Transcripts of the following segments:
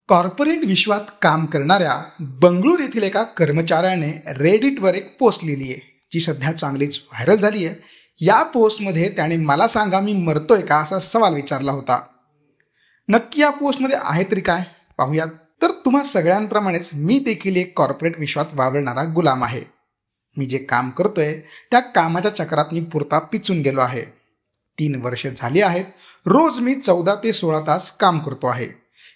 Corporate विश्वात काम करणाऱ्या बंगळूर येथील एका कर्मचाऱ्याने रेडिटवर एक पोस्ट लिहिली आहे जी सध्या चांगलीच व्हायरल झाली आहे। या पोस्टमध्ये त्याने मला सांगा मी मरतोय का असा सवाल विचारला होता। नक्की या पोस्टमध्ये आहे तरी काय पाहूयात। तर तुम्हा सगळ्यांप्रमाणेच मी देखील एक कॉर्पोरेट विश्वात वावरणारा गुलाम आहे। मी जे काम करतोय त्या कामाच्या चक्रात मी पुरता पिचून गेलो आहे। 3 वर्ष झाली आहेत। रोज मी 14 ते 16 तास काम करतो आहे।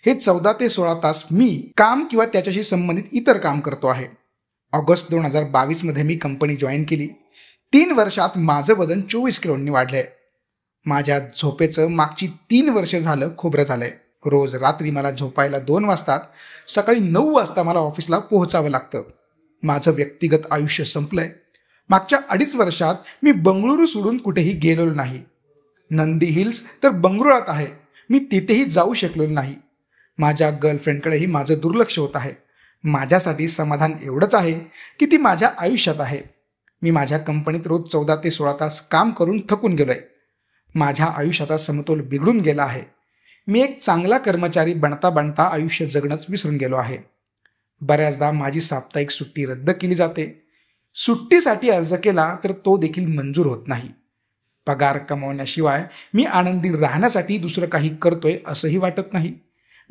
हे 14 ते 16 तास मी काम किंवा त्याच्याशी संबंधित इतर काम करतो आहे। ऑगस्ट 2022 मध्ये मी कंपनी जॉईन केली। 3 वर्षात माझं वजन 24 किलोंनी वाढलंय। माझ्या झोपेचं मागची 3 वर्ष झालं खोबरं झालंय। रोज रात्री मला झोपायला 2 वाजतात, सकाळी 9 वाजता मला ऑफिसला पोहोचावं लागतं। माझं व्यक्तिगत आयुष्य संपलंय। मागच्या 2.5 वर्षात मी बंगळुरू सोडून कुठेही गेलेलो नाही। नंदी हिल्स तर बंगळुरात आहे, मी तिथेही जाऊ शकलो नाही। माझ्या गर्लफ्रेंडकडेही माझं दुर्लक्ष होत आहे। माझ्यासाठी समाधान एवढंच आहे की ती माझ्या आयुष्यात आहे। मी माझ्या कंपनीत रोज 14 ते 16 तास काम करून थकून गेलोय। माझ्या आयुष्याचा समतोल बिघडून गेला आहे। मी एक चांगला कर्मचारी बनता बनता आयुष्य जगणंच विसरून गेलो आहे। बऱ्याचदा माझी साप्ताहिक सुट्टी रद्द केली जाते। सुट्टीसाठी अर्ज केला तर तो देखील मंजूर होत नाही। पगार कमवण्याशिवाय मी आनंदी राहण्यासाठी दुसरं काही करतोय असंही वाटत नाही।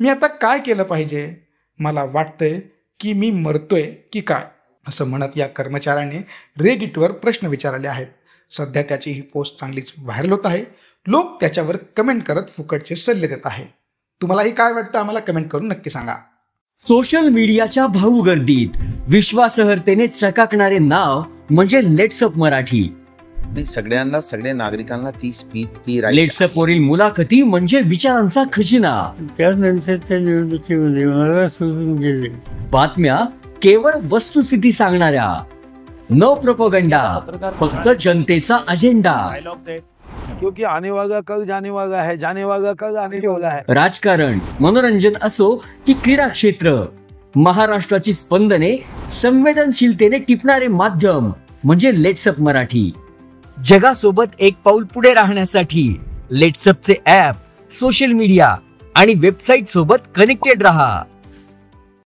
मी आता काय केलं पाहिजे? मला वाटतंय की मी मरतोय की काय, असं म्हणत या कर्मचाऱ्याने रेडिटवर प्रश्न विचारले आहेत। सध्या त्याची ही पोस्ट चांगलीच व्हायरल होत आहे। लोक त्याच्यावर कमेंट करत फुकटचे सल्ले देत आहे। तुम्हालाही काय वाटतं आम्हाला कमेंट करून नक्की सांगा। सोशल मीडियाच्या भाऊ गर्दीत विश्वासार्हतेने चकाकणारे नाव म्हणजे लेट्सअप मराठी। सगळ्यांना, सगळ्या नागरिकांना ती स्पीच, ती लेट्सअप वरील मुलाखती म्हणजे विचारांचा खजिना। त्यानंतरच्या निवडणुकीमध्ये मला सोडून गेले। बातम्या केवळ वस्तुस्थिती सांगणाऱ्या, न प्रोपगंडा, फक्त जनतेचा अजेंडा। क्योंकि आने वाला कल जाने वाला है, जाने वाला कल आने वाला है। राजकारण, मनोरंजन असो की क्रीडा क्षेत्र, महाराष्ट्राची स्पंदने संवेदनशीलतेने टिपणारे माध्यम म्हणजे लेट्सअप मराठी। जगासोबत एक पाऊल पुढे राहण्यासाठी लेट्सअपचे ॲप, सोशल मीडिया आणि वेबसाईट सोबत कनेक्टेड रहा।